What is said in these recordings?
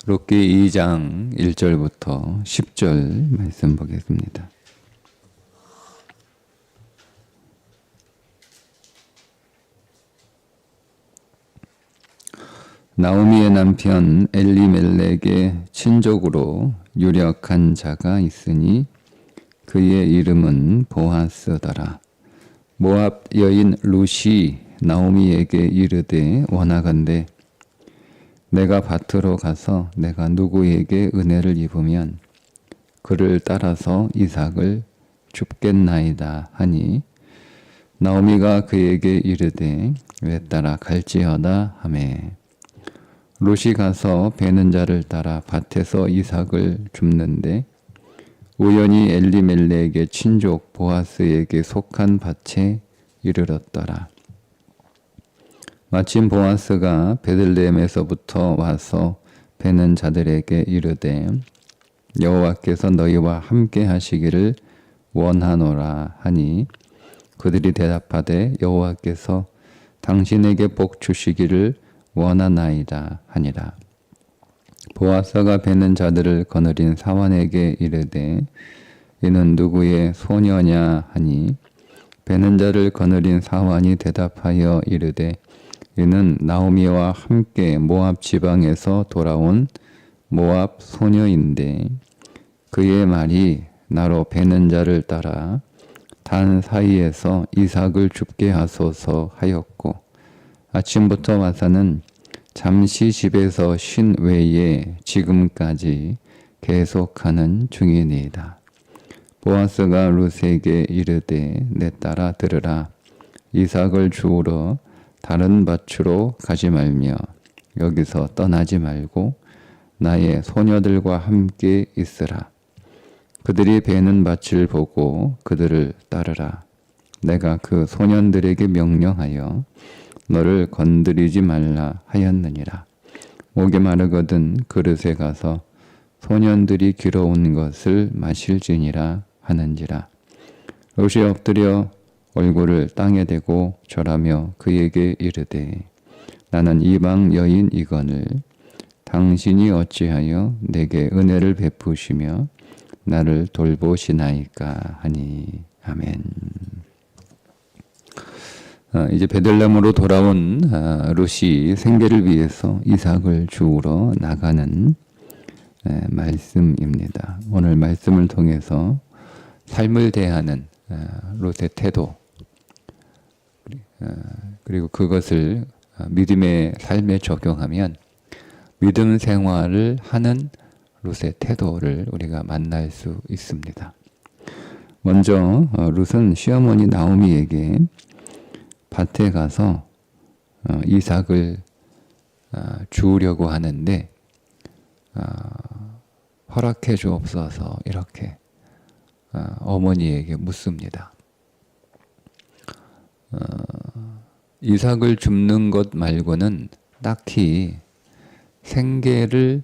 룻기 2장 1절부터 10절 말씀 보겠습니다. 나오미의 남편 엘리멜렉의 친족으로 유력한 자가 있으니 그의 이름은 보아스더라. 모압 여인 룻이 나오미에게 이르되 원하건대 내가 밭으로 가서 내가 누구에게 은혜를 입으면 그를 따라서 이삭을 줍겠나이다 하니 나오미가 그에게 이르되 왜 따라 갈지어다 하매 룻이 가서 베는 자를 따라 밭에서 이삭을 줍는데 우연히 엘리멜렉의 친족 보아스에게 속한 밭에 이르렀더라. 마침 보아스가 베들레헴에서부터 와서 베는 자들에게 이르되 여호와께서 너희와 함께 하시기를 원하노라 하니 그들이 대답하되 여호와께서 당신에게 복 주시기를 원하나이다 하니라. 보아스가 베는 자들을 거느린 사환에게 이르되 이는 누구의 소녀냐 하니 베는 자를 거느린 사환이 대답하여 이르되 이는 나오미와 함께 모압 지방에서 돌아온 모압 소녀인데 그의 말이 나로 베는 자를 따라 단 사이에서 이삭을 줍게 하소서 하였고 아침부터 와서는 잠시 집에서 쉰 외에 지금까지 계속하는 중이니이다. 보아스가 룻에게 이르되 내 딸아 들으라. 이삭을 주우러 다른 밭으로 가지 말며 여기서 떠나지 말고 나의 소녀들과 함께 있으라. 그들이 베는 밭을 보고 그들을 따르라. 내가 그 소년들에게 명령하여 너를 건드리지 말라 하였느니라. 목이 마르거든 그릇에 가서 소년들이 길어온 것을 마실지니라 하는지라. 롯이 엎드려 얼굴을 땅에 대고 절하며 그에게 이르되 나는 이방 여인이거늘 당신이 어찌하여 내게 은혜를 베푸시며 나를 돌보시나이까 하니. 아멘. 이제 베들레헴으로 돌아온 롯이 생계를 위해서 이삭을 주우러 나가는 말씀입니다. 오늘 말씀을 통해서 삶을 대하는 롯의 태도 그리고 그것을 믿음의 삶에 적용하면 믿음 생활을 하는 롯의 태도를 우리가 만날 수 있습니다. 먼저 롯은 시어머니 나오미에게 밭에 가서 이삭을 주우려고 하는데 허락해 주옵소서 이렇게 어머니에게 묻습니다. 이삭을 줍는 것 말고는 딱히 생계를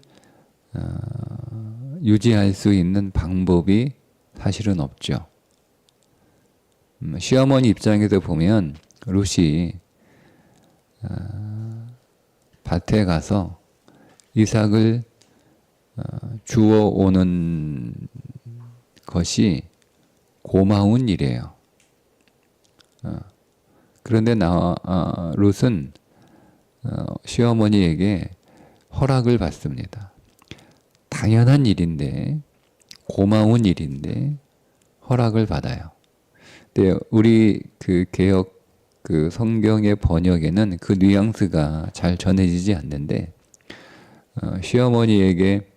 유지할 수 있는 방법이 사실은 없죠. 시어머니 입장에서 보면 롯이 밭에 가서 이삭을 주워 오는 것이 고마운 일이에요. 그런데 롯은 시어머니에게 허락을 받습니다. 당연한 일인데 고마운 일인데 허락을 받아요. 근데 우리 그 개역 그 성경의 번역에는 그 뉘앙스가 잘 전해지지 않는데 시어머니에게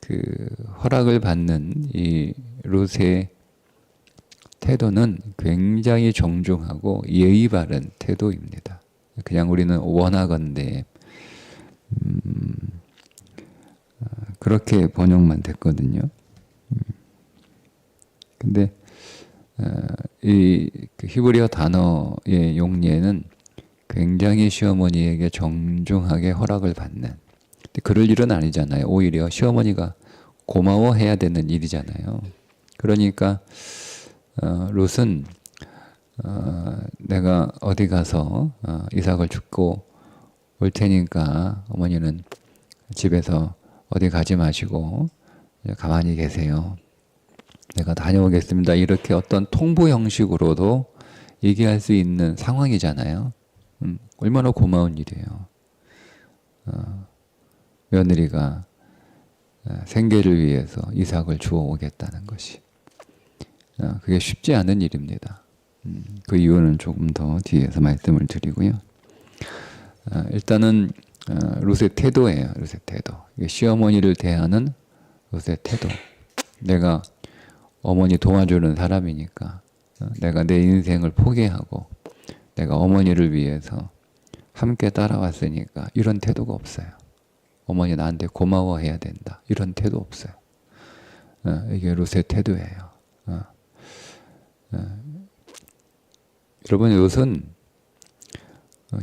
그 허락을 받는 이 롯의 태도는 굉장히 정중하고 예의 바른 태도입니다. 그냥 우리는 원하건대 그렇게 번역만 됐거든요. 근데 이 히브리어 단어의 용례는 굉장히 시어머니에게 정중하게 허락을 받는 그럴 일은 아니잖아요. 오히려 시어머니가 고마워해야 되는 일이잖아요. 그러니까 롯은 내가 어디 가서 이삭을 줍고 올 테니까 어머니는 집에서 어디 가지 마시고 가만히 계세요. 내가 다녀오겠습니다. 이렇게 어떤 통보 형식으로도 얘기할 수 있는 상황이잖아요. 얼마나 고마운 일이에요. 며느리가 생계를 위해서 이삭을 주워 오겠다는 것이. 그게 쉽지 않은 일입니다. 그 이유는 조금 더 뒤에서 말씀을 드리고요. 일단은 룻의 태도예요. 룻의 태도. 이게 시어머니를 대하는 룻의 태도. 내가 어머니 도와주는 사람이니까 내가 내 인생을 포기하고 내가 어머니를 위해서 함께 따라왔으니까 이런 태도가 없어요. 어머니 나한테 고마워해야 된다. 이런 태도 없어요. 이게 룻의 태도예요. 여러분 룻은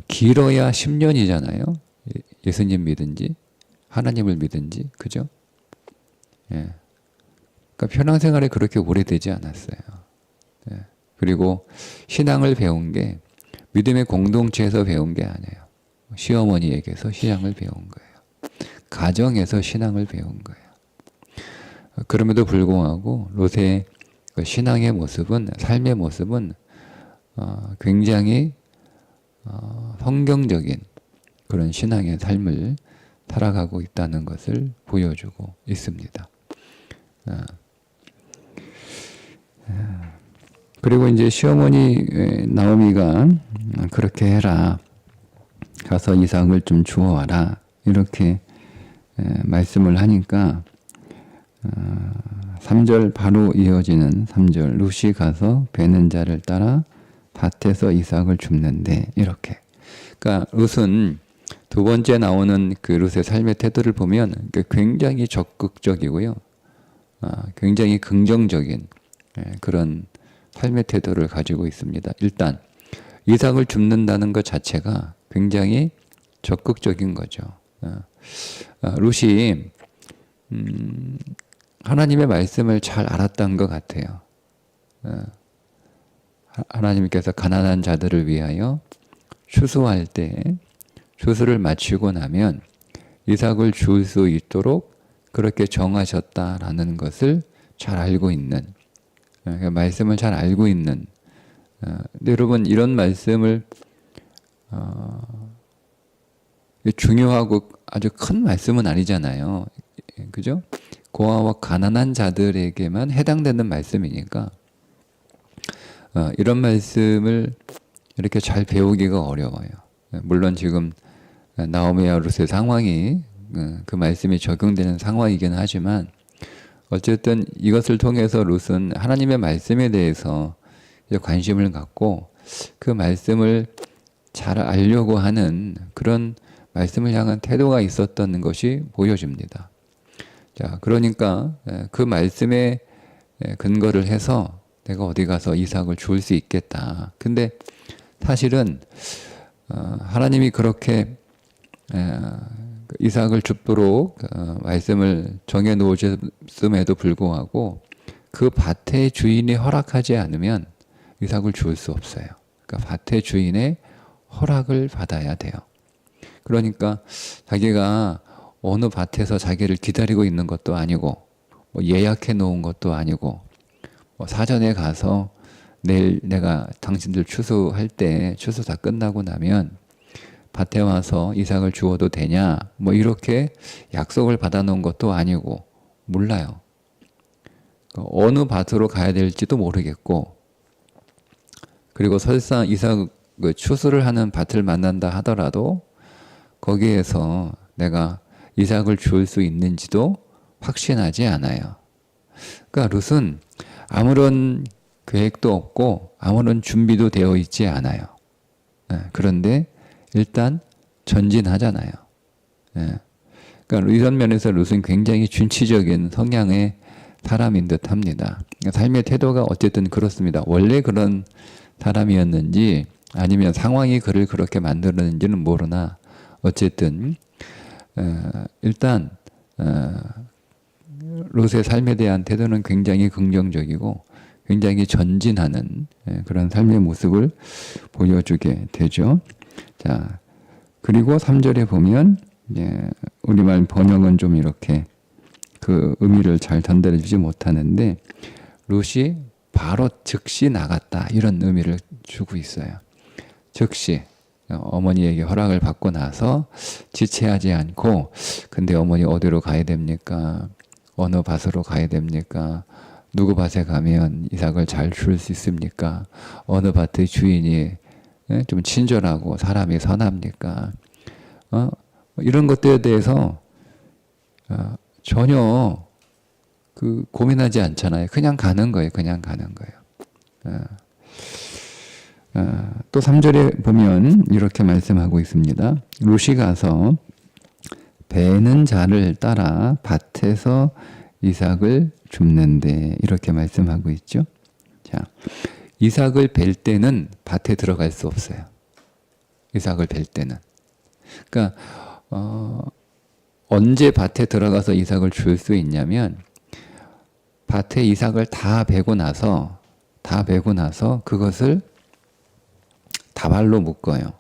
길어야 10년이잖아요. 예수님 믿은지 하나님을 믿은지 그죠? 예. 그러니까 편향생활에 그렇게 오래되지 않았어요. 예. 그리고 신앙을 배운 게 믿음의 공동체에서 배운 게 아니에요. 시어머니에게서 신앙을 배운 거예요. 가정에서 신앙을 배운 거예요. 그럼에도 불구하고 롯의 그 신앙의 모습은 삶의 모습은 굉장히 성경적인 그런 신앙의 삶을 살아가고 있다는 것을 보여주고 있습니다. 그리고 이제 시어머니 나오미가 그렇게 해라. 가서 이삭을 좀 주워와라. 이렇게 말씀을 하니까 3절 바로 이어지는 3절 룻이 가서 베는 자를 따라 밭에서 이삭을 줍는데 이렇게. 그러니까 룻은 두 번째 나오는 그 룻의 삶의 태도를 보면 굉장히 적극적이고요. 굉장히 긍정적인 그런 삶의 태도를 가지고 있습니다. 일단 이삭을 줍는다는 것 자체가 굉장히 적극적인 거죠. 룻이 하나님의 말씀을 잘 알았던 것 같아요. 하나님께서 가난한 자들을 위하여 추수할 때 추수를 마치고 나면 이삭을 줄 수 있도록 그렇게 정하셨다라는 것을 잘 알고 있는, 말씀을 잘 알고 있는. 근데 여러분 이런 말씀을 중요하고 아주 큰 말씀은 아니잖아요. 그죠? 고아와 가난한 자들에게만 해당되는 말씀이니까 이런 말씀을 이렇게 잘 배우기가 어려워요. 물론 지금 나오미와 룻의 상황이 그 말씀이 적용되는 상황이긴 하지만 어쨌든 이것을 통해서 룻은 하나님의 말씀에 대해서 관심을 갖고 그 말씀을 잘 알려고 하는 그런 말씀을 향한 태도가 있었던 것이 보여집니다. 자, 그러니까 그 말씀에 근거를 해서 내가 어디 가서 이삭을 줄 수 있겠다. 근데 사실은 하나님이 그렇게 이삭을 줍도록 말씀을 정해 놓으셨음에도 불구하고 그 밭의 주인이 허락하지 않으면 이삭을 줄 수 없어요. 그러니까 밭의 주인의 허락을 받아야 돼요. 그러니까 자기가 어느 밭에서 자기를 기다리고 있는 것도 아니고 뭐 예약해 놓은 것도 아니고 뭐 사전에 가서 내일 내가 당신들 추수할 때 추수 다 끝나고 나면 밭에 와서 이삭을 주어도 되냐 뭐 이렇게 약속을 받아 놓은 것도 아니고 몰라요. 어느 밭으로 가야 될지도 모르겠고 그리고 설사 이삭 추수를 하는 밭을 만난다 하더라도 거기에서 내가 이삭을 줄 수 있는지도 확신하지 않아요. 그러니까 룻은 아무런 계획도 없고 아무런 준비도 되어 있지 않아요. 그런데 일단 전진하잖아요. 그러니까 이런 면에서 룻은 굉장히 준치적인 성향의 사람인 듯 합니다. 그러니까 삶의 태도가 어쨌든 그렇습니다. 원래 그런 사람이었는지 아니면 상황이 그를 그렇게 만들었는지는 모르나 어쨌든 일단 롯의 삶에 대한 태도는 굉장히 긍정적이고 굉장히 전진하는 그런 삶의 모습을 보여주게 되죠. 자, 그리고 3절에 보면 우리말 번역은 좀 이렇게 그 의미를 잘 전달해 주지 못하는데, 롯이 바로 즉시 나갔다, 이런 의미를 주고 있어요. 즉시 어머니에게 허락을 받고 나서 지체하지 않고, 근데 어머니 어디로 가야 됩니까? 어느 밭으로 가야 됩니까? 누구 밭에 가면 이삭을 잘 줄 수 있습니까? 어느 밭의 주인이 좀 친절하고 사람이 선합니까? 이런 것들에 대해서 전혀 그 고민하지 않잖아요. 그냥 가는 거예요. 그냥 가는 거예요. 또 3절에 보면 이렇게 말씀하고 있습니다. 롯이 가서 베는 자를 따라 밭에서 이삭을 줍는데, 이렇게 말씀하고 있죠. 자, 이삭을 벨 때는 밭에 들어갈 수 없어요. 이삭을 벨 때는. 그러니까 언제 밭에 들어가서 이삭을 줄 수 있냐면, 밭에 이삭을 다 베고 나서 그것을 다발로 묶어요.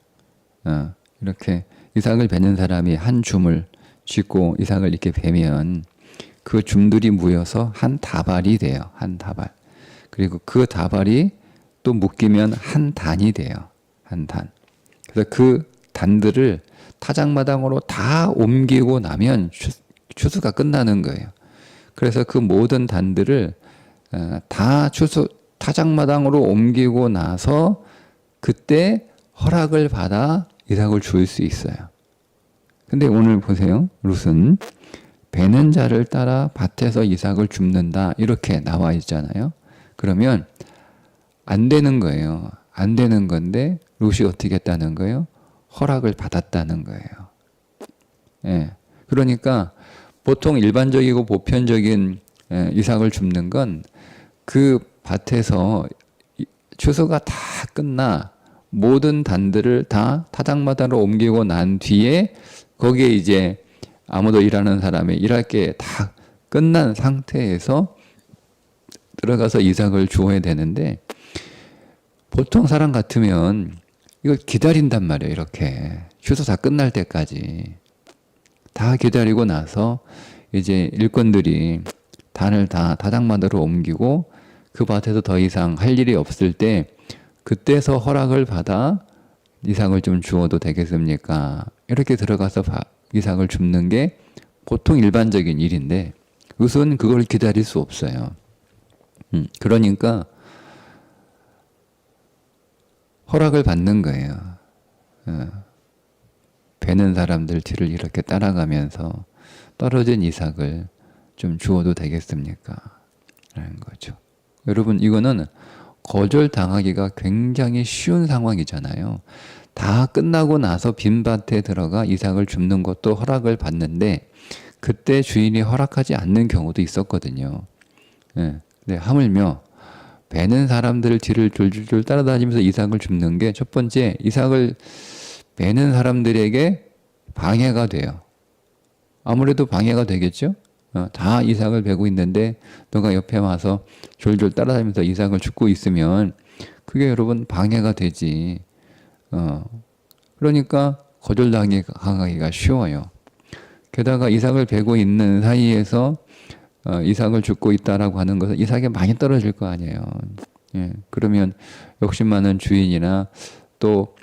이렇게 이삭을 베는 사람이 한 줌을 쥐고 이삭을 이렇게 베면 그 줌들이 모여서 한 다발이 돼요. 한 다발. 그리고 그 다발이 또 묶이면 한 단이 돼요. 한 단. 그래서 그 단들을 타작마당으로 다 옮기고 나면 추수가 끝나는 거예요. 그래서 그 모든 단들을 다 타작마당으로 옮기고 나서 그때 허락을 받아 이삭을 줄 수 있어요. 근데 오늘 보세요. 롯은 베는 자를 따라 밭에서 이삭을 줍는다, 이렇게 나와 있잖아요. 그러면 안 되는 거예요. 안 되는 건데 롯이 어떻게 했다는 거예요? 허락을 받았다는 거예요. 예. 그러니까 보통 일반적이고 보편적인 이삭을 줍는 건 그 밭에서 추수가 다 끝나 모든 단들을 다 타작마다로 옮기고 난 뒤에 거기에 이제 아무도 일하는 사람이 일할 게 다 끝난 상태에서 들어가서 이삭을 주어야 되는데, 보통 사람 같으면 이걸 기다린단 말이에요. 이렇게 추수 다 끝날 때까지 다 기다리고 나서 이제 일꾼들이 단을 다 타작마다로 옮기고 그 밭에서 더 이상 할 일이 없을 때 그때서 허락을 받아 이삭을 좀 주어도 되겠습니까? 이렇게 들어가서 이삭을 줍는 게 보통 일반적인 일인데, 롯은 그걸 기다릴 수 없어요. 그러니까 허락을 받는 거예요. 베는 사람들 뒤를 이렇게 따라가면서 떨어진 이삭을 좀 주어도 되겠습니까? 라는 거죠. 여러분, 이거는 거절당하기가 굉장히 쉬운 상황이잖아요. 다 끝나고 나서 빈밭에 들어가 이삭을 줍는 것도 허락을 받는데, 그때 주인이 허락하지 않는 경우도 있었거든요. 네, 하물며 베는 사람들 뒤를 줄줄줄 따라다니면서 이삭을 줍는 게, 첫 번째, 이삭을 베는 사람들에게 방해가 돼요. 아무래도 방해가 되겠죠? 다 이삭을 베고 있는데 너가 옆에 와서 졸졸 따라다니면서 이삭을 줍고 있으면 그게 여러분 방해가 되지. 그러니까 거절당하기가 쉬워요. 게다가 이삭을 베고 있는 사이에서 이삭을 줍고 있다라고 하는 것은 이삭이 많이 떨어질 거 아니에요. 예, 그러면 욕심 많은 주인이나 또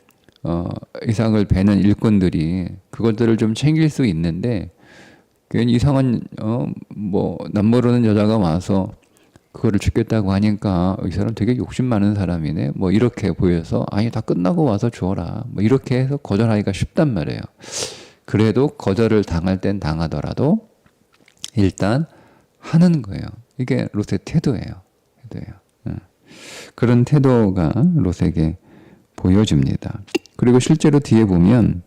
이삭을 베는 일꾼들이 그것들을 좀 챙길 수 있는데, 괜히 이상한 남모르는 여자가 와서 그거를 죽겠다고 하니까 이 사람 되게 욕심 많은 사람이네, 뭐 이렇게 보여서 아니 다 끝나고 와서 주어라, 뭐 이렇게 해서 거절하기가 쉽단 말이에요. 그래도 거절을 당할 땐 당하더라도 일단 하는 거예요. 이게 롯의 태도예요. 그런 태도가 롯에게 보여집니다. 그리고 실제로 뒤에 보면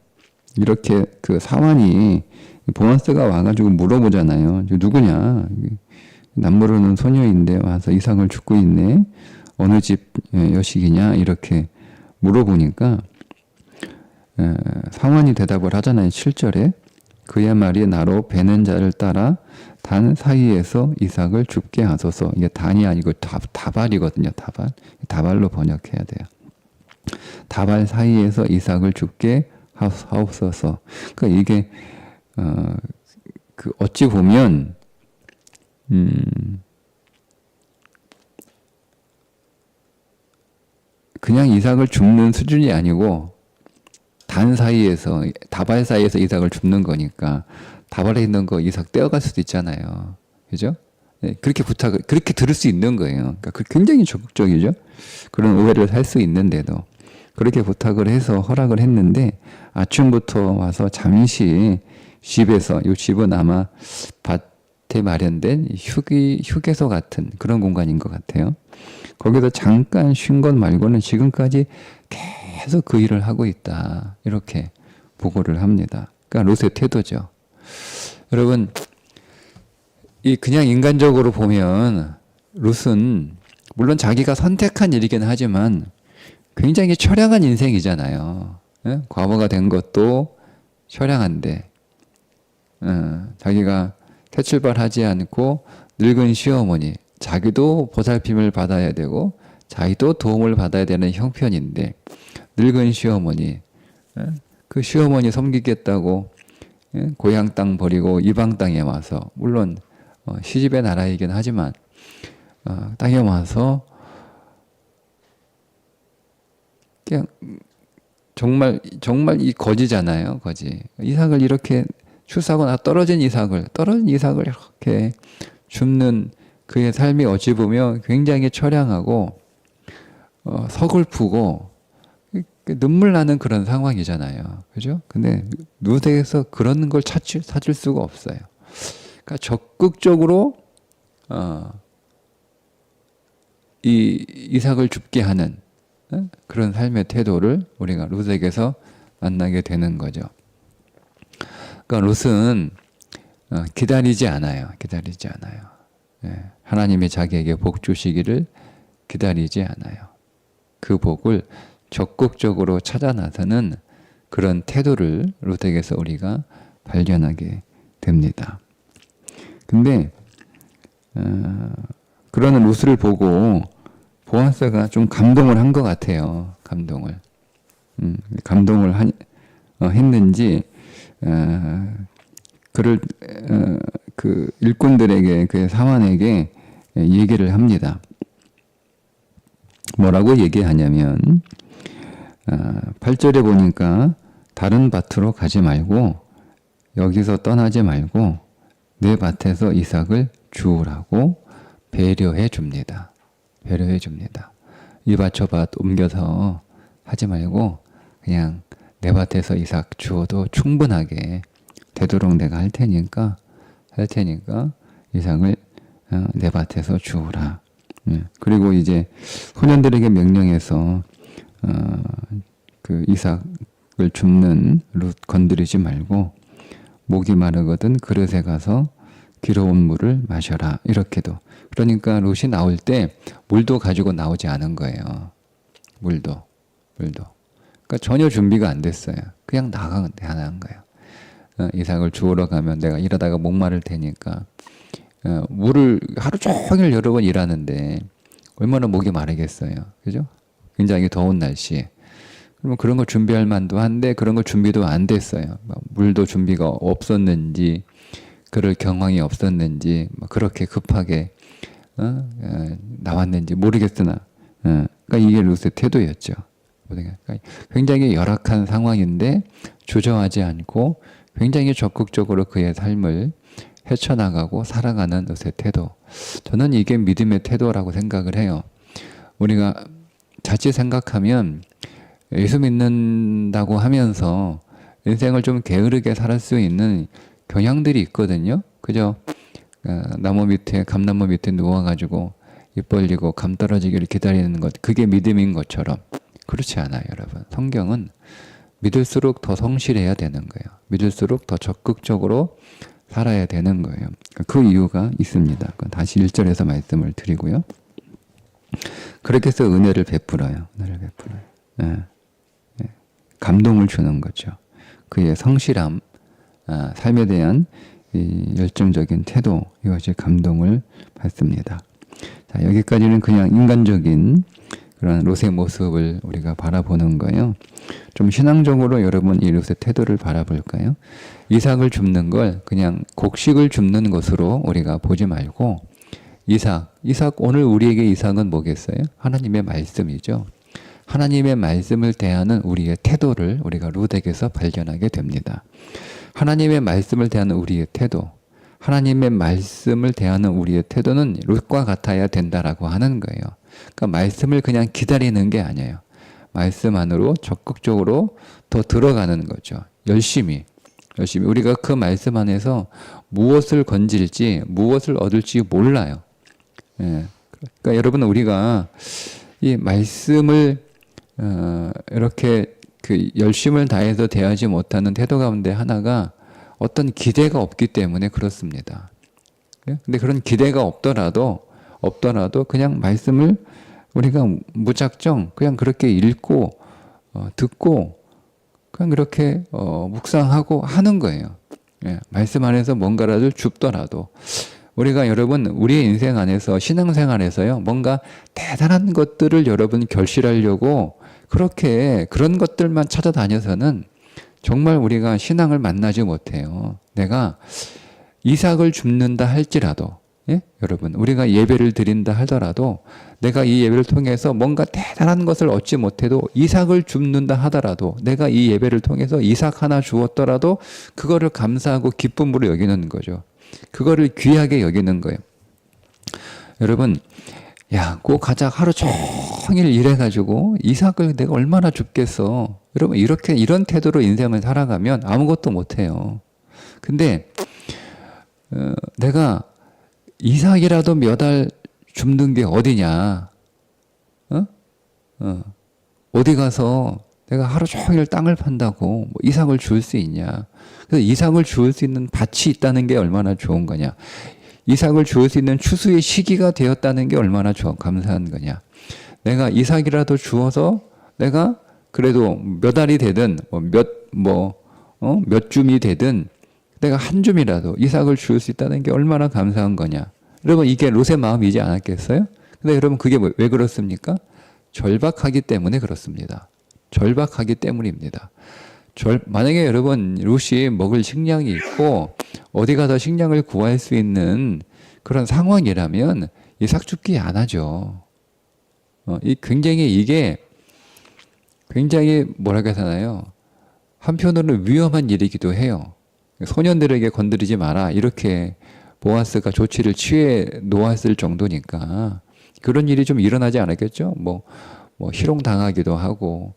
이렇게 그 사환이 보아스가 와가지고 물어보잖아요. 누구냐? 남모르는 소녀인데 와서 이삭을 줍고 있네. 어느 집 여식이냐? 이렇게 물어보니까 사환이 대답을 하잖아요. 7절에 그의 말이 나로 베는 자를 따라 단 사이에서 이삭을 줍게 하소서. 이게 단이 아니고 다발이거든요. 다발로 번역해야 돼요. 다발 사이에서 이삭을 줍게 하옵소서. 그러니까 이게 그 어찌 보면 그냥 이삭을 줍는 수준이 아니고 단 사이에서 다발 사이에서 이삭을 줍는 거니까 다발에 있는 거 이삭 떼어갈 수도 있잖아요. 그죠? 네, 그렇게 부탁을 그렇게 들을 수 있는 거예요. 그러니까 굉장히 적극적이죠. 그런 오해를 살 수 있는데도 그렇게 부탁을 해서 허락을 했는데 아침부터 와서 잠시 집에서 이 집은 아마 밭에 마련된 휴게소 같은 그런 공간인 것 같아요. 거기서 잠깐 쉰 것 말고는 지금까지 계속 그 일을 하고 있다. 이렇게 보고를 합니다. 그러니까 롯의 태도죠. 여러분, 이 그냥 인간적으로 보면 롯은 물론 자기가 선택한 일이긴 하지만 굉장히 처량한 인생이잖아요. 예? 과부가 된 것도 처량한데 자기가 태출발하지 않고 늙은 시어머니 자기도 보살핌을 받아야 되고 자기도 도움을 받아야 되는 형편인데 늙은 시어머니 그 시어머니 섬기겠다고 고향 땅 버리고 이방 땅에 와서 물론 시집의 나라이긴 하지만 땅에 와서 그냥 정말 이 거지잖아요. 거지. 이삭을 이렇게 출사하고 떨어진 이삭을 이렇게 줍는 그의 삶이 어찌 보면 굉장히 처량하고 서글프고 눈물 나는 그런 상황이잖아요. 그죠? 근데 롯에게서 그런 걸 찾을 수가 없어요. 그러니까 적극적으로 이 이삭을 줍게 하는 그런 삶의 태도를 우리가 롯에게서 만나게 되는 거죠. 그러니까 롯은 기다리지 않아요. 예, 하나님이 자기에게 복 주시기를 기다리지 않아요. 그 복을 적극적으로 찾아 나서는 그런 태도를 롯에게서 우리가 발견하게 됩니다. 근데 그러는 롯을 보고 보아스가 좀 감동을 한 것 같아요. 감동을 했는지 그를 그 일꾼들에게 그의 사환에게 얘기를 합니다. 뭐라고 얘기하냐면 8절에 보니까 다른 밭으로 가지 말고 여기서 떠나지 말고 내 밭에서 이삭을 주우라고 배려해 줍니다. 이 밭 저 밭 옮겨서 하지 말고 그냥 내 밭에서 이삭 주어도 충분하게 되도록 내가 할 테니까 이삭을 내 밭에서 주우라. 그리고 이제 소년들에게 명령해서 그 이삭을 줍는 룻 건드리지 말고 목이 마르거든 그릇에 가서 길어온 물을 마셔라. 이렇게도. 그러니까 롯이 나올 때 물도 가지고 나오지 않은 거예요. 물도. 그러니까 전혀 준비가 안 됐어요. 그냥 나간 거예요. 이삭을 주우러 가면 내가 일하다가 목마를 테니까 물을 하루 종일 여러 번 일하는데 얼마나 목이 마르겠어요. 그죠? 굉장히 더운 날씨에. 그러면 그런 걸 준비할 만도 한데 그런 걸 준비도 안 됐어요. 물도 준비가 없었는지 그럴 경황이 없었는지 그렇게 급하게 나왔는지 모르겠으나 그러니까 이게 롯의 태도였죠. 그러니까 굉장히 열악한 상황인데 주저하지 않고 굉장히 적극적으로 그의 삶을 헤쳐나가고 살아가는 롯의 태도. 저는 이게 믿음의 태도라고 생각을 해요. 우리가 자칫 생각하면 예수 믿는다고 하면서 인생을 좀 게으르게 살 수 있는 경향들이 있거든요. 그죠? 감나무 밑에 누워가지고 입 벌리고 감 떨어지기를 기다리는 것, 그게 믿음인 것처럼 그렇지 않아요, 여러분. 성경은 믿을수록 더 성실해야 되는 거예요. 믿을수록 더 적극적으로 살아야 되는 거예요. 그 이유가 있습니다. 다시 1절에서 말씀을 드리고요. 그렇게 해서 은혜를 베풀어요. 예. 감동을 주는 거죠. 그의 성실함, 삶에 대한 이 열정적인 태도, 이것이 감동을 받습니다. 자, 여기까지는 그냥 인간적인 그런 롯의 모습을 우리가 바라보는 거예요. 좀 신앙적으로 여러분 이 롯의 태도를 바라볼까요? 이삭을 줍는 걸 그냥 곡식을 줍는 것으로 우리가 보지 말고 이삭 오늘 우리에게 이삭은 뭐겠어요? 하나님의 말씀이죠. 하나님의 말씀을 대하는 우리의 태도를 우리가 롯에게서 발견하게 됩니다. 하나님의 말씀을 대하는 우리의 태도, 하나님의 말씀을 대하는 우리의 태도는 롯과 같아야 된다라고 하는 거예요. 그러니까 말씀을 그냥 기다리는 게 아니에요. 말씀 안으로 적극적으로 더 들어가는 거죠. 열심히 우리가 그 말씀 안에서 무엇을 건질지 무엇을 얻을지 몰라요. 예. 그러니까 여러분 우리가 이 말씀을 이렇게 그 열심을 다해서 대하지 못하는 태도 가운데 하나가 어떤 기대가 없기 때문에 그렇습니다. 근데 그런 기대가 없더라도 그냥 말씀을 우리가 무작정 그냥 그렇게 읽고 듣고 그냥 그렇게 묵상하고 하는 거예요. 예, 말씀 안에서 뭔가라도 줍더라도 우리가 여러분 우리의 인생 안에서 신앙생활에서요 뭔가 대단한 것들을 여러분 결실하려고 그렇게 그런 것들만 찾아다녀서는 정말 우리가 신앙을 만나지 못해요. 내가 이삭을 줍는다 할지라도 예? 여러분 우리가 예배를 드린다 하더라도 내가 이 예배를 통해서 뭔가 대단한 것을 얻지 못해도 이삭을 줍는다 하더라도 내가 이 예배를 통해서 이삭 하나 주었더라도 그거를 감사하고 기쁨으로 여기는 거죠. 그거를 귀하게 여기는 거예요. 여러분 야, 꼭 가자 하루 종일 일해가지고 이삭을 내가 얼마나 줍겠어. 여러분 이런 태도로 인생을 살아가면 아무것도 못해요. 근데 내가 이삭이라도 몇 알 줍는 게 어디냐? 어디 가서 내가 하루 종일 땅을 판다고 뭐 이삭을 줄 수 있냐? 그래서 이삭을 줄 수 있는 밭이 있다는 게 얼마나 좋은 거냐? 이삭을 줄 수 있는 추수의 시기가 되었다는 게 얼마나 감사한 거냐? 내가 이삭이라도 주어서 내가 그래도 몇 알이 되든 몇 줌이 되든 내가 한 줌이라도 이삭을 줄 수 있다는 게 얼마나 감사한 거냐? 여러분 이게 롯의 마음이지 않았겠어요? 근데 여러분 그게 왜 그렇습니까? 절박하기 때문에 그렇습니다. 절박하기 때문입니다. 만약에 여러분 롯이 먹을 식량이 있고 어디 가서 식량을 구할 수 있는 그런 상황이라면 이삭 줍기 안 하죠. 이게 굉장히 뭐라고 해야 되나요? 한편으로는 위험한 일이기도 해요. 소년들에게 건드리지 마라 이렇게 보아스가 조치를 취해 놓았을 정도니까 그런 일이 좀 일어나지 않았겠죠? 뭐 희롱당하기도 하고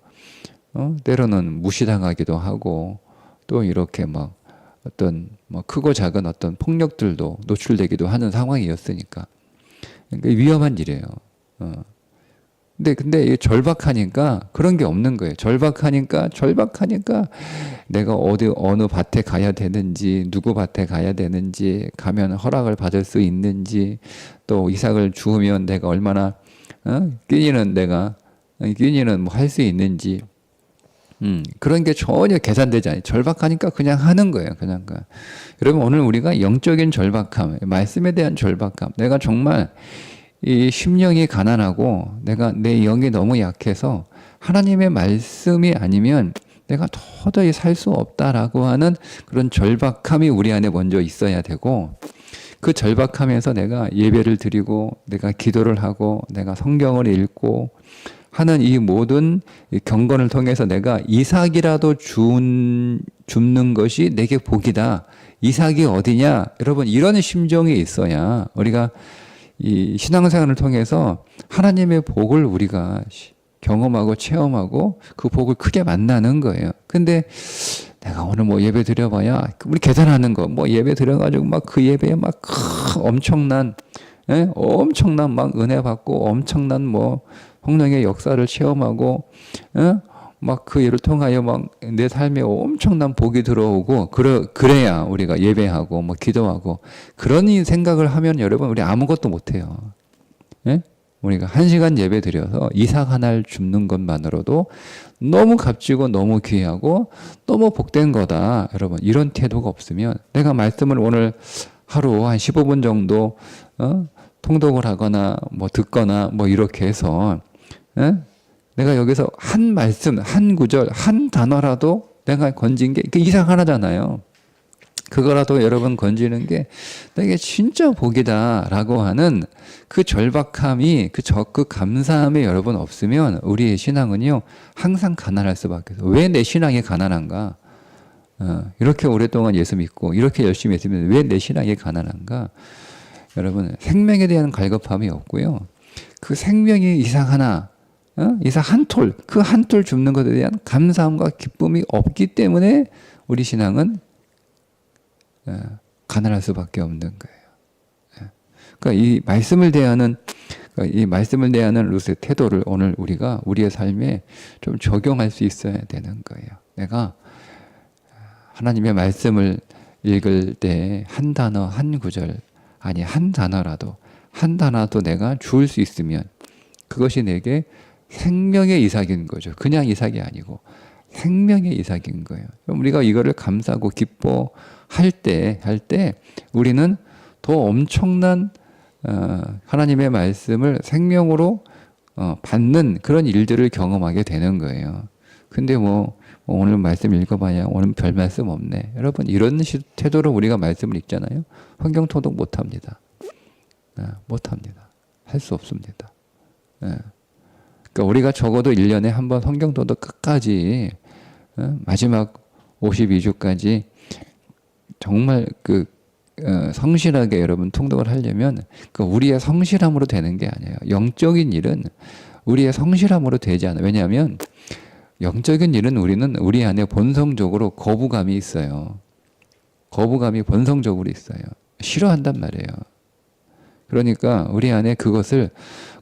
때로는 무시당하기도 하고 또 이렇게 막 어떤 크고 작은 어떤 폭력들도 노출되기도 하는 상황이었으니까 그러니까 위험한 일이에요. 근데 이게 절박하니까 그런 게 없는 거예요. 절박하니까 내가 어느 밭에 가야 되는지 누구 밭에 가야 되는지 가면 허락을 받을 수 있는지 또 이삭을 주우면 내가 얼마나 끼니는 뭐 할 수 있는지 그런 게 전혀 계산되지 않아요. 절박하니까 그냥 하는 거예요. 그냥. 여러분 오늘 우리가 영적인 절박함, 말씀에 대한 절박함, 내가 정말 이 심령이 가난하고 내가 내 영이 너무 약해서 하나님의 말씀이 아니면 내가 도저히 살 수 없다라고 하는 그런 절박함이 우리 안에 먼저 있어야 되고 그 절박함에서 내가 예배를 드리고 내가 기도를 하고 내가 성경을 읽고 하는 이 모든 경건을 통해서 내가 이삭이라도 줍는 것이 내게 복이다. 이삭이 어디냐? 여러분 이런 심정이 있어야 우리가 이 신앙생활을 통해서 하나님의 복을 우리가 경험하고 체험하고 그 복을 크게 만나는 거예요. 근데 내가 오늘 뭐 예배 드려봐야 우리 계산하는 거 뭐 예배 드려가지고 막 그 예배에 막 엄청난 막 은혜 받고 엄청난 뭐 성령의 역사를 체험하고 막 그 일을 통하여 막 내 삶에 엄청난 복이 들어오고 그래야 우리가 예배하고 뭐 기도하고 그런 생각을 하면 여러분 우리 아무것도 못해요. 예? 우리가 1시간 예배 드려서 이삭 하나를 줍는 것만으로도 너무 값지고 너무 귀하고 너무 복된 거다. 여러분 이런 태도가 없으면 내가 말씀을 오늘 하루 한 15분 정도 통독을 하거나 뭐 듣거나 뭐 이렇게 해서 예? 내가 여기서 한 말씀, 한 구절, 한 단어라도 내가 건진 게 이상 하나잖아요. 그거라도 여러분 건지는 게 내게 진짜 복이다라고 하는 그 절박함이, 그 감사함이 여러분 없으면 우리의 신앙은요 항상 가난할 수밖에 없어요. 왜 내 신앙이 가난한가? 이렇게 오랫동안 예수 믿고 이렇게 열심히 했으면 왜 내 신앙이 가난한가? 여러분, 생명에 대한 갈급함이 없고요. 그 생명이 이상 하나, 이상 한 톨, 그 한 톨 줍는 것에 대한 감사함과 기쁨이 없기 때문에 우리 신앙은 가난할 수밖에 없는 거예요. 그러니까 이 말씀을 대하는 룻의 태도를 오늘 우리가 우리의 삶에 좀 적용할 수 있어야 되는 거예요. 내가 하나님의 말씀을 읽을 때 한 단어, 한 구절, 아니 한 단어라도 내가 주울 수 있으면 그것이 내게 생명의 이삭인 거죠. 그냥 이삭이 아니고 생명의 이삭인 거예요. 그럼 우리가 이거를 감사하고 기뻐할 때 우리는 더 엄청난 하나님의 말씀을 생명으로 받는 그런 일들을 경험하게 되는 거예요. 근데 오늘 말씀 읽어봐야 오늘 별 말씀 없네. 여러분, 이런 태도로 우리가 말씀을 읽잖아요. 성경 토독 못합니다. 못합니다. 할 수 없습니다. 그러니까 우리가 적어도 1년에 한 번 성경 토독 끝까지 마지막 52주까지 정말 성실하게 여러분 통독을 하려면 우리의 성실함으로 되는 게 아니에요. 영적인 일은 우리의 성실함으로 되지 않아요. 왜냐하면 영적인 일은 우리는 우리 안에 본성적으로 거부감이 있어요. 거부감이 본성적으로 있어요. 싫어한단 말이에요. 그러니까 우리 안에 그것을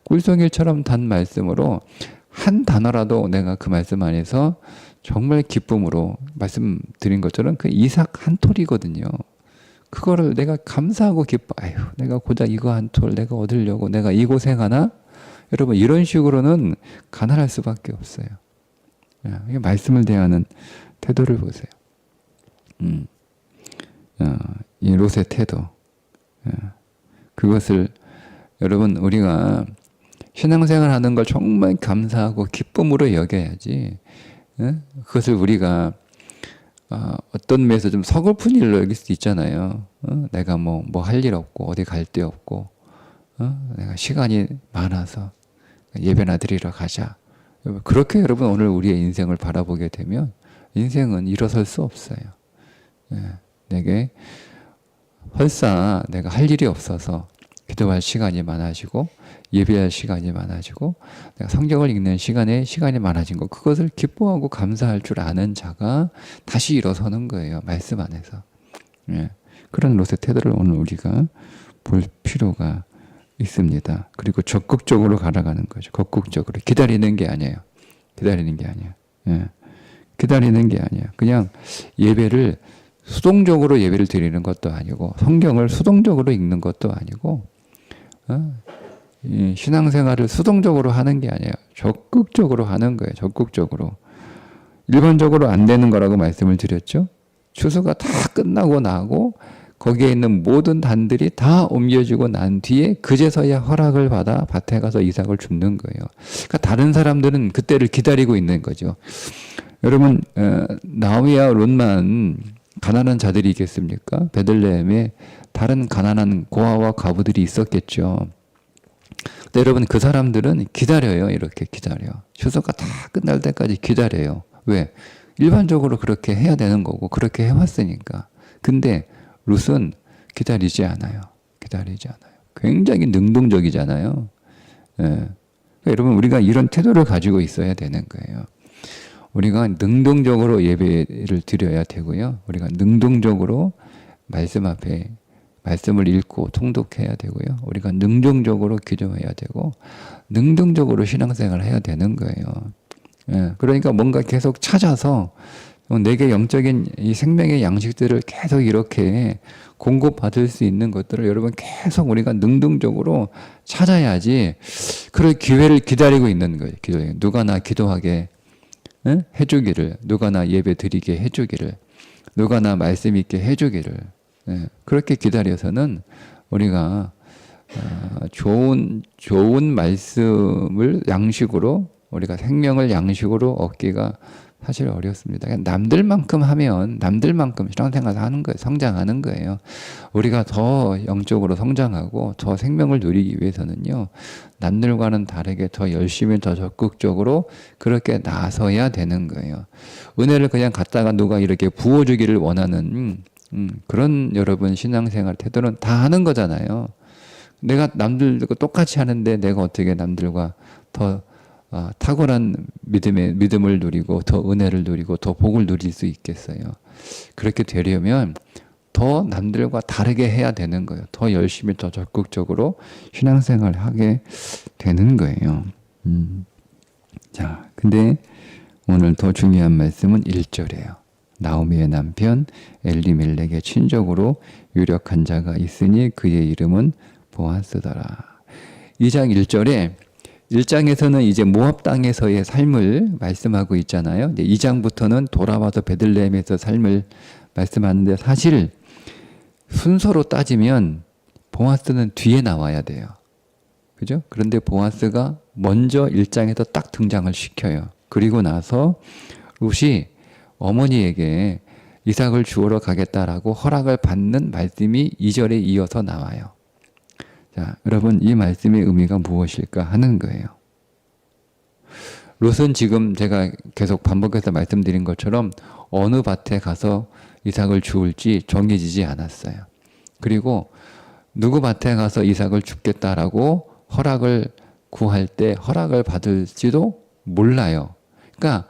꿀송일처럼 단 말씀으로 한 단어라도 내가 그 말씀 안에서 정말 기쁨으로 말씀드린 것처럼 그 이삭 한 톨이거든요. 그거를 내가 감사하고 기뻐. 아유, 내가 고작 이거 한 톨 내가 얻으려고 내가 이 고생하나? 여러분, 이런 식으로는 가난할 수밖에 없어요. 말씀을 대하는 태도를 보세요. 이 롯의 태도. 그것을 여러분, 우리가 신앙생활 하는 걸 정말 감사하고 기쁨으로 여겨야지. 그것을 우리가 어떤 면에서 좀 서글픈 일로 여길 수도 있잖아요. 내가 뭐 할 일 없고 어디 갈 데 없고 내가 시간이 많아서 예배나 드리러 가자. 그렇게 여러분 오늘 우리의 인생을 바라보게 되면 인생은 일어설 수 없어요. 내게 설사 내가 할 일이 없어서 기도할 시간이 많아지고 예배할 시간이 많아지고 내가 성경을 읽는 시간이 많아진 것, 그것을 기뻐하고 감사할 줄 아는 자가 다시 일어서는 거예요. 말씀 안에서. 그런 롯의 태도를 오늘 우리가 볼 필요가 있습니다. 그리고 적극적으로 갈아가는 거죠. 적극적으로. 기다리는 게 아니에요. 기다리는 게 아니에요. 그냥 예배를 수동적으로 예배를 드리는 것도 아니고 성경을 수동적으로 읽는 것도 아니고 이 신앙생활을 수동적으로 하는 게 아니에요. 적극적으로 하는 거예요. 적극적으로. 일반적으로 안 되는 거라고 말씀을 드렸죠. 추수가 다 끝나고 나고 거기에 있는 모든 단들이 다 옮겨지고 난 뒤에 그제서야 허락을 받아 밭에 가서 이삭을 줍는 거예요. 그러니까 다른 사람들은 그때를 기다리고 있는 거죠. 여러분, 나오미와 롯만 가난한 자들이 있겠습니까? 베들레헴에 다른 가난한 고아와 과부들이 있었겠죠. 근데 여러분, 그 사람들은 기다려요. 이렇게 기다려. 추수가 다 끝날 때까지 기다려요. 왜? 일반적으로 그렇게 해야 되는 거고 그렇게 해왔으니까. 근데 룻은 기다리지 않아요. 굉장히 능동적이잖아요. 그러니까 여러분, 우리가 이런 태도를 가지고 있어야 되는 거예요. 우리가 능동적으로 예배를 드려야 되고요. 우리가 능동적으로 말씀 앞에 말씀을 읽고 통독해야 되고요. 우리가 능동적으로 기도해야 되고 능동적으로 신앙생활을 해야 되는 거예요. 그러니까 뭔가 계속 찾아서 내게 영적인 이 생명의 양식들을 계속 이렇게 공급받을 수 있는 것들을 여러분 계속 우리가 능동적으로 찾아야지 그럴 기회를 기다리고 있는 거예요. 누가 나 기도하게 해주기를, 누가 나 예배 드리게 해주기를, 누가 나 말씀 있게 해주기를. 그렇게 기다려서는 우리가 좋은 말씀을 양식으로 우리가 생명을 양식으로 얻기가 사실 어렵습니다. 그냥 남들만큼 하면 남들만큼 신앙생활 하는 거예요. 성장하는 거예요. 우리가 더 영적으로 성장하고 더 생명을 누리기 위해서는요. 남들과는 다르게 더 열심히 더 적극적으로 그렇게 나서야 되는 거예요. 은혜를 그냥 갖다가 누가 이렇게 부어주기를 원하는 그런 여러분 신앙생활 태도는 다 하는 거잖아요. 내가 남들과 똑같이 하는데 내가 어떻게 남들과 더 탁월한 믿음을 누리고 더 은혜를 누리고 더 복을 누릴 수 있겠어요. 그렇게 되려면 더 남들과 다르게 해야 되는 거예요. 더 열심히 더 적극적으로 신앙생활을 하게 되는 거예요. 자, 근데 오늘 더 중요한 말씀은 1절이에요. 나오미의 남편 엘리멜렉의 친족으로 유력한 자가 있으니 그의 이름은 보아스더라. 2장 1절에 1장에서는 이제 모압 땅에서의 삶을 말씀하고 있잖아요. 이제 2장부터는 돌아와서 베들레헴에서 삶을 말씀하는데 사실 순서로 따지면 보아스는 뒤에 나와야 돼요. 그죠? 그런데 보아스가 먼저 1장에서 딱 등장을 시켜요. 그리고 나서 룻이 어머니에게 이삭을 주우러 가겠다라고 허락을 받는 말씀이 2절에 이어서 나와요. 자, 여러분 이 말씀의 의미가 무엇일까 하는 거예요. 롯은 지금 제가 계속 반복해서 말씀드린 것처럼 어느 밭에 가서 이삭을 주울지 정해지지 않았어요. 그리고 누구 밭에 가서 이삭을 줍겠다라고 허락을 구할 때 허락을 받을지도 몰라요. 그러니까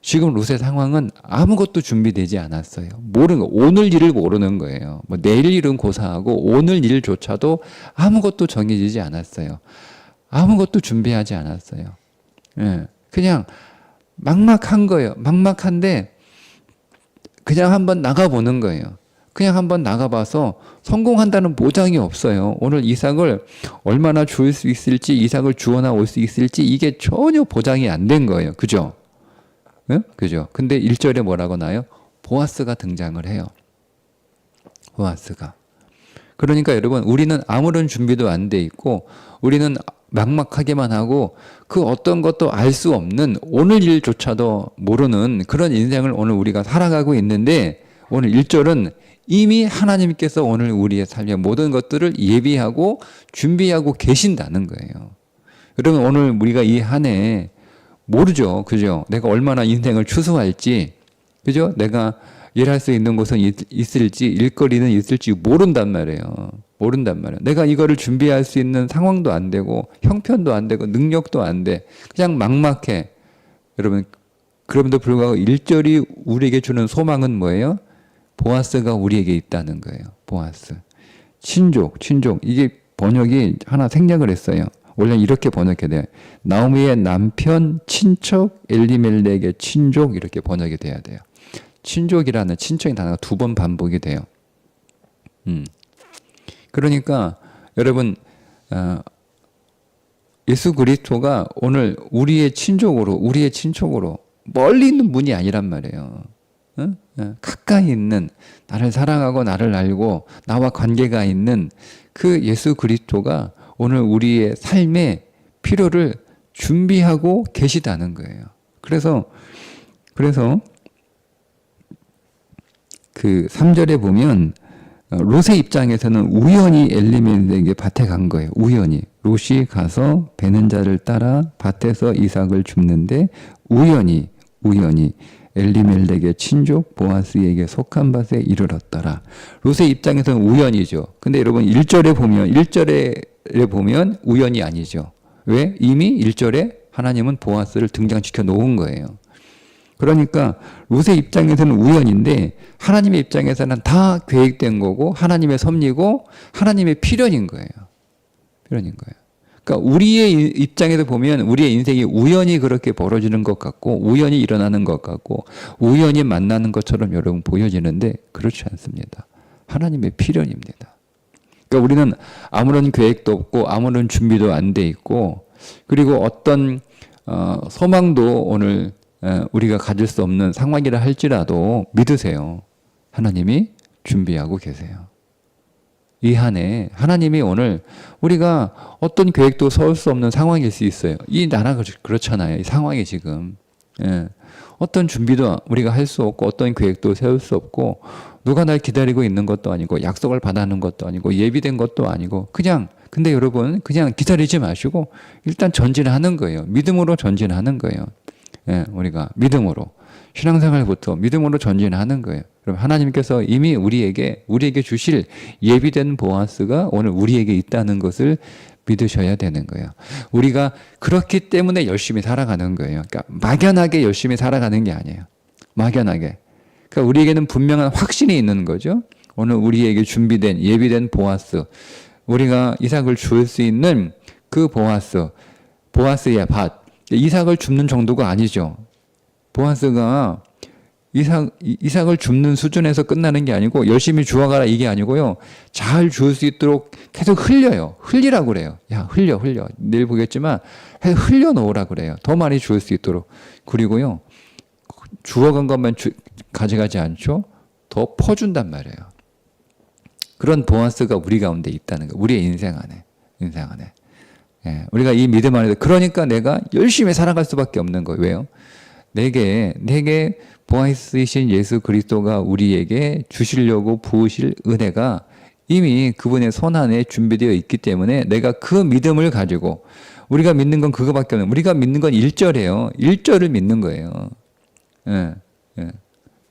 지금 롯의 상황은 아무것도 준비되지 않았어요. 모르는 거, 오늘 일을 모르는 거예요. 뭐 내일 일은 고사하고 오늘 일조차도 아무것도 정해지지 않았어요. 아무것도 준비하지 않았어요. 예, 그냥 막막한 거예요. 막막한데 그냥 한번 나가보는 거예요. 그냥 한번 나가봐서 성공한다는 보장이 없어요. 오늘 이삭을 얼마나 주울 수 있을지, 이삭을 주워나 올 수 있을지 이게 전혀 보장이 안 된 거예요. 그죠? 응? 그죠? 근데 1절에 뭐라고 나요? 보아스가 등장을 해요. 보아스가. 그러니까 여러분, 우리는 아무런 준비도 안 돼 있고, 우리는 막막하게만 하고, 그 어떤 것도 알 수 없는 오늘 일조차도 모르는 그런 인생을 오늘 우리가 살아가고 있는데, 오늘 1절은 이미 하나님께서 오늘 우리의 삶의 모든 것들을 예비하고 준비하고 계신다는 거예요. 여러분, 오늘 우리가 이 한 해 모르죠. 그죠? 내가 얼마나 인생을 추수할지, 그죠? 내가 일할 수 있는 곳은 있을지, 일거리는 있을지 모른단 말이에요. 모른단 말이에요. 내가 이거를 준비할 수 있는 상황도 안 되고, 형편도 안 되고, 능력도 안 돼. 그냥 막막해. 여러분, 그럼에도 불구하고 1절이 우리에게 주는 소망은 뭐예요? 보아스가 우리에게 있다는 거예요. 보아스. 친족. 이게 번역이 하나 생략을 했어요. 원래 이렇게 번역해야 돼요. 나오미의 남편, 친척, 엘리멜렉의 친족 이렇게 번역이 돼야 돼요. 친족이라는 친척의 단어가 2번 반복이 돼요. 그러니까 여러분 예수 그리스도가 오늘 우리의 친족으로 멀리 있는 분이 아니란 말이에요. 가까이 있는 나를 사랑하고 나를 알고 나와 관계가 있는 그 예수 그리스도가 오늘 우리의 삶의 필요를 준비하고 계시다는 거예요. 그래서 그 3절에 보면 롯의 입장에서는 우연히 엘리멜렉의 밭에 간 거예요. 우연히. 롯이 가서 베는 자를 따라 밭에서 이삭을 줍는데 우연히 엘리멜렉의 친족 보아스에게 속한 밭에 이르렀더라. 롯의 입장에서는 우연이죠. 근데 여러분 1절에 보면 우연이 아니죠. 왜? 이미 1절에 하나님은 보아스를 등장시켜 놓은 거예요. 그러니까 롯의 입장에서는 우연인데 하나님의 입장에서는 다 계획된 거고 하나님의 섭리고 하나님의 필연인 거예요. 그러니까 우리의 입장에서 보면 우리의 인생이 우연히 그렇게 벌어지는 것 같고 우연히 일어나는 것 같고 우연히 만나는 것처럼 여러분 보여지는데 그렇지 않습니다. 하나님의 필연입니다. 그러니까 우리는 아무런 계획도 없고 아무런 준비도 안 돼 있고 그리고 어떤 소망도 오늘 우리가 가질 수 없는 상황이라 할지라도 믿으세요. 하나님이 준비하고 계세요. 이 한 해 하나님이 오늘 우리가 어떤 계획도 세울 수 없는 상황일 수 있어요. 이 나라가 그렇잖아요. 이 상황이 지금. 예. 어떤 준비도 우리가 할 수 없고 어떤 계획도 세울 수 없고 누가 날 기다리고 있는 것도 아니고 약속을 받아놓은 것도 아니고 예비된 것도 아니고 그냥 근데 여러분 그냥 기다리지 마시고 일단 전진하는 거예요. 믿음으로 전진하는 거예요. 예, 우리가 믿음으로 신앙생활부터 믿음으로 전진하는 거예요. 그럼 하나님께서 이미 우리에게 주실 예비된 보아스가 오늘 우리에게 있다는 것을 믿으셔야 되는 거예요. 우리가 그렇기 때문에 열심히 살아가는 거예요. 그러니까 막연하게 열심히 살아가는 게 아니에요. 막연하게. 그러니까 우리에게는 분명한 확신이 있는 거죠. 오늘 우리에게 준비된 예비된 보아스, 우리가 이삭을 줄 수 있는 그 보아스의 밭. 이삭을 줍는 정도가 아니죠. 보아스가 이삭을 줍는 수준에서 끝나는 게 아니고 열심히 주워가라 이게 아니고요. 잘 줄 수 있도록 계속 흘려요. 흘리라고 그래요. 야, 흘려. 내일 보겠지만 흘려 놓으라 그래요. 더 많이 줄 수 있도록. 그리고요. 주워간 것만 가져가지 않죠. 더 퍼준단 말이에요. 그런 보아스가 우리 가운데 있다는 거. 우리의 인생 안에. 예, 우리가 이 믿음 안에서 그러니까 내가 열심히 살아갈 수밖에 없는 거예요. 왜요? 내게 보아스이신 예수 그리스도가 우리에게 주시려고 부으실 은혜가 이미 그분의 손 안에 준비되어 있기 때문에 내가 그 믿음을 가지고 우리가 믿는 건 그거밖에 없는 우리가 믿는 건 1절이에요. 1절을 믿는 거예요. 예, 예.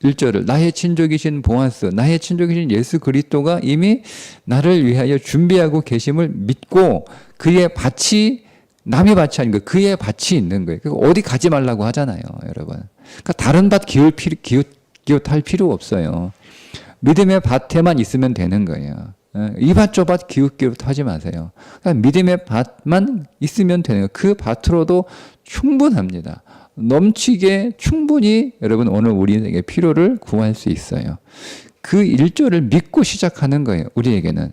1절을 나의 친족이신 보아스, 나의 친족이신 예수 그리스도가 이미 나를 위하여 준비하고 계심을 믿고 그의 밭이 남의 밭이 아닌 거예요. 그의 밭이 있는 거예요. 어디 가지 말라고 하잖아요, 여러분. 그러니까 다른 밭 기웃할 필요 없어요. 믿음의 밭에만 있으면 되는 거예요. 이 밭 저 밭 기웃하지 마세요. 그러니까 믿음의 밭만 있으면 되는 거예요. 그 밭으로도 충분합니다. 넘치게 충분히 여러분 오늘 우리에게 필요를 구할 수 있어요. 그 1절을 믿고 시작하는 거예요. 우리에게는.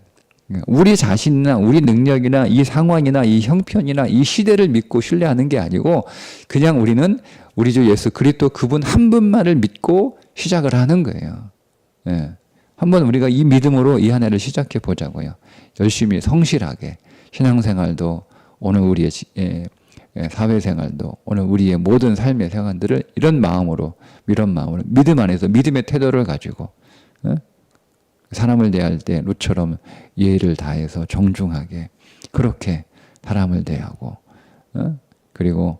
우리 자신이나 우리 능력이나 이 상황이나 이 형편이나 이 시대를 믿고 신뢰하는 게 아니고 그냥 우리는 우리 주 예수 그리스도 그분 한 분만을 믿고 시작을 하는 거예요. 예. 한번 우리가 이 믿음으로 이 한 해를 시작해 보자고요. 열심히 성실하게 신앙생활도 오늘 우리의 사회생활도 오늘 우리의 모든 삶의 생활들을 이런 마음으로 믿음 안에서 믿음의 태도를 가지고 사람을 대할 때 룻처럼 예의를 다해서 정중하게 그렇게 사람을 대하고 그리고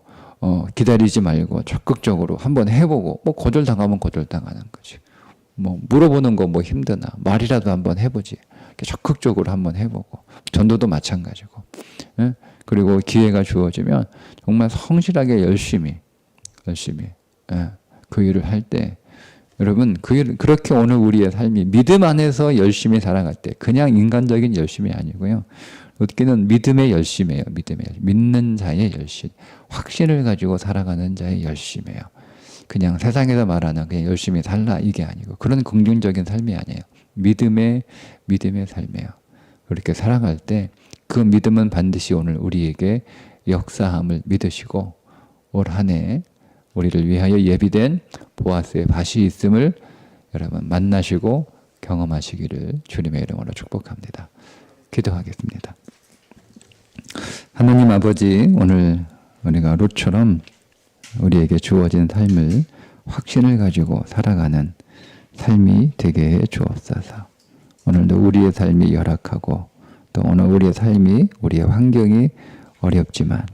기다리지 말고 적극적으로 한번 해보고 뭐 거절당하면 거절당하는 거지. 뭐 물어보는 거 뭐 힘드나 말이라도 한번 해보지. 적극적으로 한번 해보고 전도도 마찬가지고. 그리고 기회가 주어지면 정말 성실하게 열심히 그 일을 할 때 여러분 그렇게 오늘 우리의 삶이 믿음 안에서 열심히 살아갈 때 그냥 인간적인 열심이 아니고요. 룻기는 믿음의 열심이에요. 믿는 자의 열심. 확신을 가지고 살아가는 자의 열심이에요. 그냥 세상에서 말하는 그냥 열심히 살라 이게 아니고 그런 긍정적인 삶이 아니에요. 믿음의 삶이에요. 그렇게 살아갈 때 그 믿음은 반드시 오늘 우리에게 역사함을 믿으시고 올 한 해 우리를 위하여 예비된 보아스의 밭이 있음을 여러분 만나시고 경험하시기를 주님의 이름으로 축복합니다. 기도하겠습니다. 하나님 아버지, 오늘 우리가 룻처럼 우리에게 주어진 삶을 확신을 가지고 살아가는 삶이 되게 해 주옵소서. 오늘도 우리의 삶이 열악하고 또 오늘 우리의 삶이 우리의 환경이 어렵지만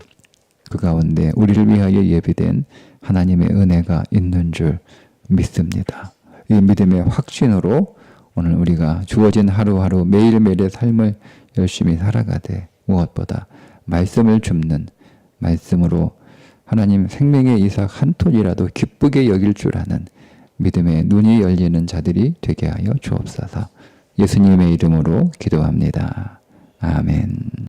그 가운데 우리를 위하여 예비된 하나님의 은혜가 있는 줄 믿습니다. 이 믿음의 확신으로 오늘 우리가 주어진 하루하루 매일매일의 삶을 열심히 살아가되 무엇보다 말씀을 줍는 말씀으로 하나님 생명의 이삭 한 톨이라도 기쁘게 여길 줄 아는 믿음의 눈이 열리는 자들이 되게 하여 주옵소서. 예수님의 이름으로 기도합니다. 아멘.